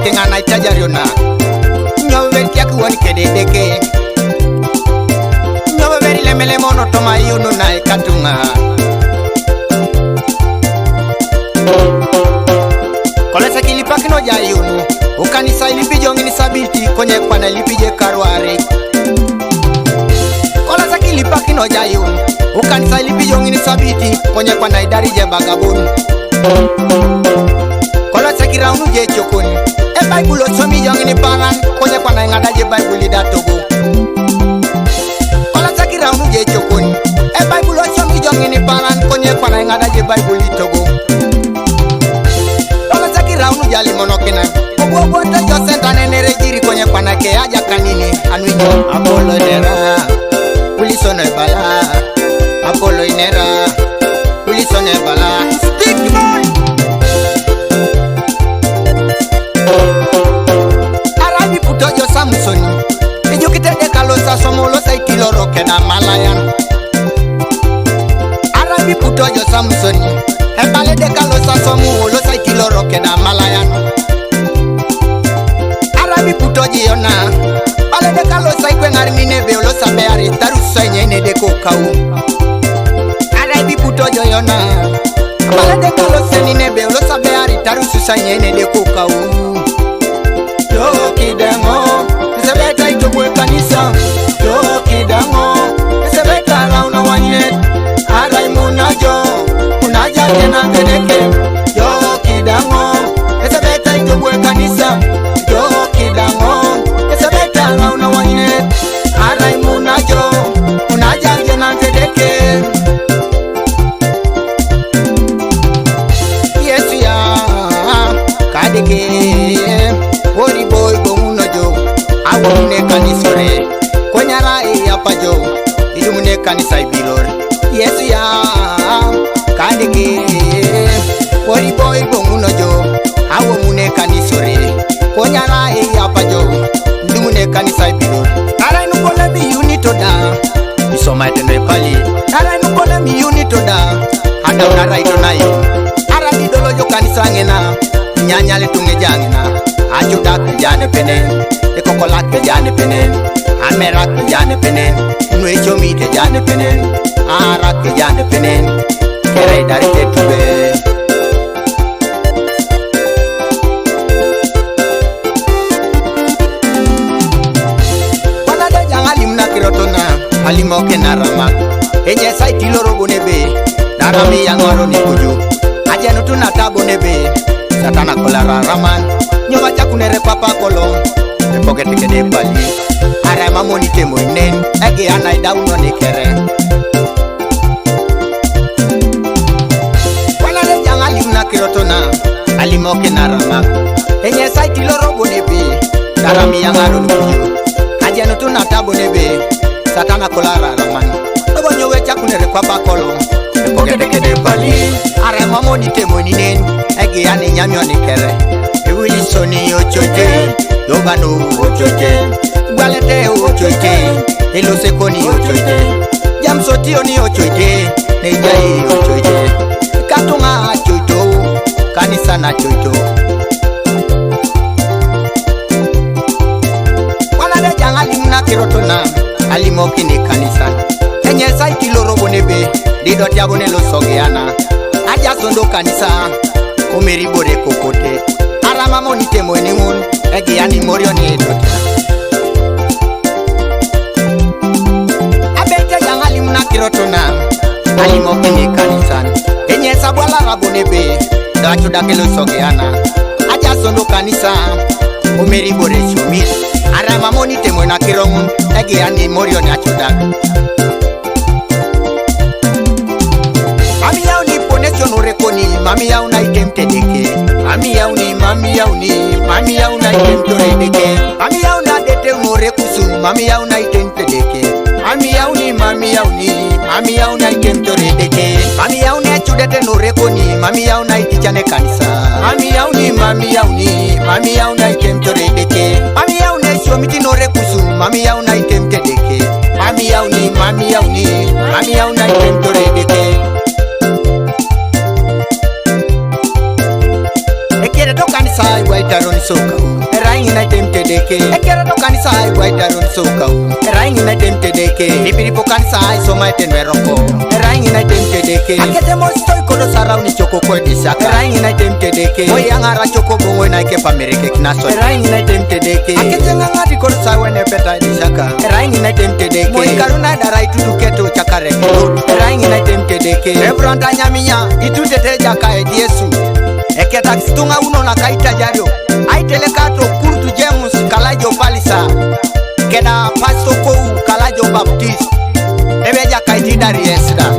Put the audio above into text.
kenga na itajariona nyowe kia kuwani kededeke nyowe veri lemele mono toma yunu na ikatunga kolesa kilipakino ja yunu ukanisa ilipijongi ni sabiti konye kwa na ilipije karwari kolesa kilipakino ja yunu ukanisa ilipijongi ni sabiti konye kwa na idari je bagabuni kolesa kiraunu je chokoni Bible somi jongi ni paran konye kwa na ingada je Bible da togo kolesa kiraunu je chokoni Bible somi jongi ni paran konye kwa na ingada je Bible togo kolesa kiraunu jali monokina Obo to jo senta nene jiri konye kwa na ke aja kanini anwijo Apollo nera ulisone bala Apollo inera ulisone bala stick boy Arabi puto jo Samson ejo kitede kalosa somolo saikilo roke na malayan Arabi puto jo Samson ebale de kalosa somolo saikilo roke na malayan Arabi puto jiona bale de kalosa ikwe ngarmine be lo sabe ari tarusa nyene de kokau Arabi puto jo yona bale de kalosa nine be lo sabe ari tarusa nyene de kokau Yo kidango sebeta itobwe kanisa Yo kidango sebeta launa wanyet Arai munajo unaja tena ngedeke Yo kidango sebeta itobwe kanisa Yo kidango sebeta launa wanyet Arai munajo unaja tena ngedeke Yesu ya kadeke Ori boy bomuno jo awone kanisore konyara e apajo idumune kanisa ibilore Yesu ya kadeke Ori boy bomuno jo awone kanisore konyara e apajo idumune kanisa ibilore Ara inu kola mi unito da isoma etene pali Ara inu kola mi unito da hada unara ito na yo Ara didolo jo kanisa ngena nyanya le tunge jangina Ajuda ke jane penen Ekokola ke jane penen Amera ke jane penen Nwe chomi ke jane penen Ara ke jane penen Kere dari tetube Wana de jang alimna kirotona Alimoke narama Enye saiti loro bonebe Narami yang oro ni kuju Ajenu tunatabo nebe Satana kolara raman Nyoba chakunere papa kolo Epokete kede pali Ara mamoni temo inen Ege anaida uno nekere Wana de jang alimna kirotona Alimoke narama Enye saiti loro bonebe Darami yang aro nukuju Ajenu tunatabo nebe Satana kolara raman Nobo nyowe chakunere papa kolo Epokete kede pali Ara mamoni temo inen Ege ane nyamyo nekere Ewili soni ochoje Yogano ochoje Gwalete ochoje Elo sekoni ochoje Jamsoti oni ochoje Nejai ochoje Katunga chojo Kanisa na chojo Wana de jang alimna kirotona Alimoki ni kanisa Enye saiti loro bonebe Didot yabone lo sogeana Aja sondo kanisa Omeri bore kokote Arama monite mweningun Egi yani morio ni edota Abete jang alimna kirotona Alimoke ni kanisan Enye sabwala rabonebe Dachu dakelo sogeana Aja sondo kanisa Omeri bore shumit Arama monite mwena kirongun Egi yani morio ni achudak Mami yao ni ponesyon urekoni Mami yao na itemte deke Mami yao ni Mami yao na itemte deke Mami yao na dete unurekusu Mami yao na itemte deke Mami yao ni Mami yao na itemte deke Mami yao ni achudete nurekoni Mami yao na itichane kanisa Mami yao ni Mami yao na itemte deke Mami yao na ishomiti nurekusu Mami yao na itemte deke Mami yao ni Mami yao na itemte deke Ekere to kanisa iwa waitaron soka Rangi na temte deke Ekera do kanisa ai waitaron soka Rangi na temte deke Nipiripo kanisa ai soma etenwe roko Rangi na temte deke Akete mo stoi kodo sarau ni choko kwe disaka Rangi na temte deke Oye angara choko bongo na ike pamereke kinaso Rangi na temte deke Akete ngangati kodo sawe ne peta disaka Rangi na temte deke Moi karuna darai tutu keto chakare Rangi na temte deke Ebranda nyaminya itutete jaka Yesu Eketa kistunga uno na kaita jario Aitele kato kurtu James Kalajo Palisa Keda Pasto Kou Kalajo Baptist Ebeja kaiti dari esda